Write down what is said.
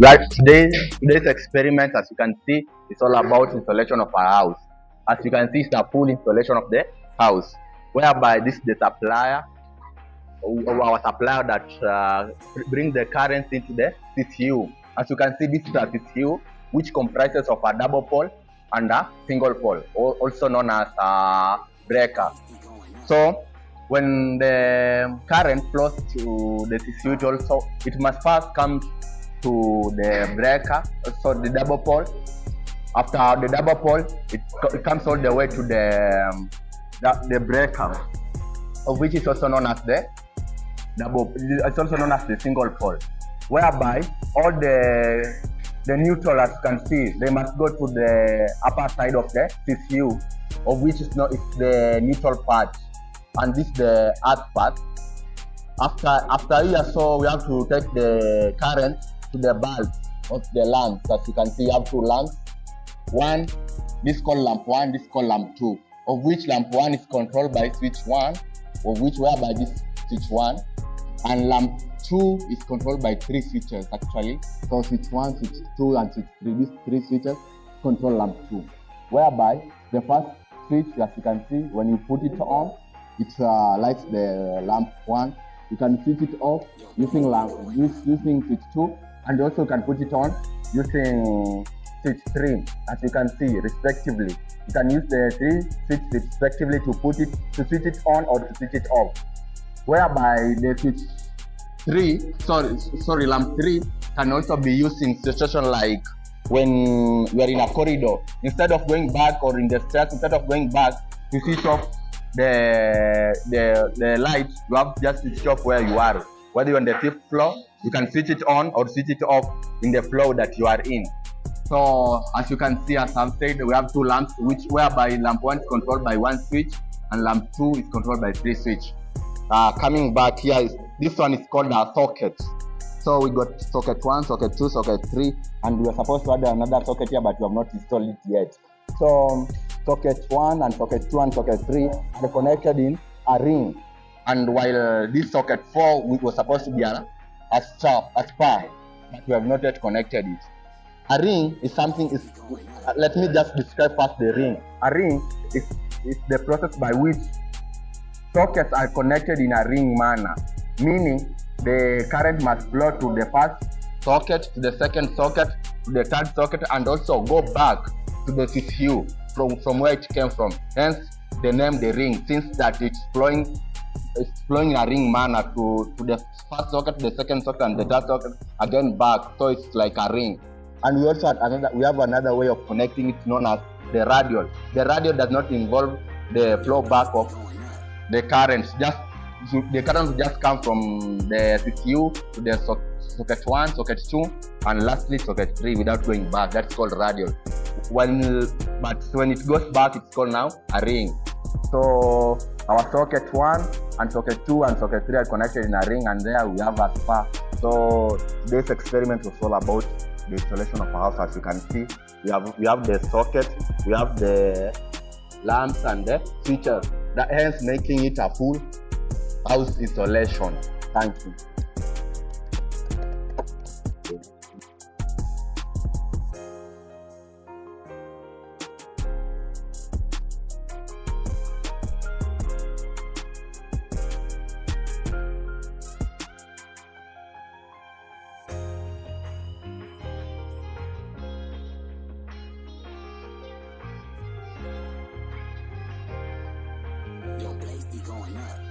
Right, today's experiment, as you can see, is all about installation of our house. As you can see, it's a full installation of the house, whereby this is the supplier, our supplier that brings the current into the CCU. As you can see, this is a CCU which comprises of a double pole and a single pole, also known as a breaker. So when the current flows to the CCU, it must first come to the breaker, so the double pole. After the double pole, it comes all the way to the breaker, of which is also known as the double. It's also known as the single pole, whereby all the neutral, as you can see, they must go to the upper side of the CCU, of which is not it's the neutral part, and this is the earth part. After here, so we have to take the current to the bulb of the lamps. As you can see, you have two lamps. One, this called lamp 1, this called lamp 2, of which lamp 1 is controlled by switch 1, of which whereby this switch 1, and lamp 2 is controlled by 3 switches actually. So switch 1, switch 2, and switch 3. These 3 switches control lamp 2, whereby the first switch, as you can see, when you put it on, it lights the lamp 1. You can switch it off using switch 2, and also you can put it on using switch 3, as you can see respectively. You can use the 3 switches respectively to switch it on or to switch it off, whereby the switch 3, lamp 3 can also be used in situation like when you are in a corridor. Instead of going back, or in the stairs, instead of going back to switch off the light, you have just switch off where you are. Whether you're on the 5th floor, you can switch it on or switch it off in the floor that you are in. So as you can see, as I've said, we have 2 lamps, whereby lamp 1 is controlled by 1 switch and lamp 2 is controlled by 3 switch. Coming back here, this one is called a socket. So we got socket 1, socket 2, socket 3, and we are supposed to add another socket here, but we have not installed it yet. So socket 1 and socket 2 and socket 3 are connected in a ring, and while this socket 4 was supposed to be a spar, but we have not yet connected it. A ring is something. Let me just describe first the ring. A ring is the process by which sockets are connected in a ring manner, meaning the current must flow to the first socket, to the second socket, to the third socket, and also go back to the CCU from where it came from. Hence the name the ring, since that it's flowing in a ring manner to the first socket, the second socket, and the third socket, again back. So it's like a ring. And we also have another way of connecting it, known as the radial. The radial does not involve the flow back of the current. The current will just come from the CCU to the socket 1, socket 2, and lastly socket 3 without going back. That's called radial. But when it goes back, it's called now a ring. So our socket 1 and socket 2 and socket 3 are connected in a ring, and there we have a spar. So this experiment was all about the installation of a house. As you can see, we have the socket, we have the lamps and the switches, that hence making it a full house installation. Thank you. Your place be going up.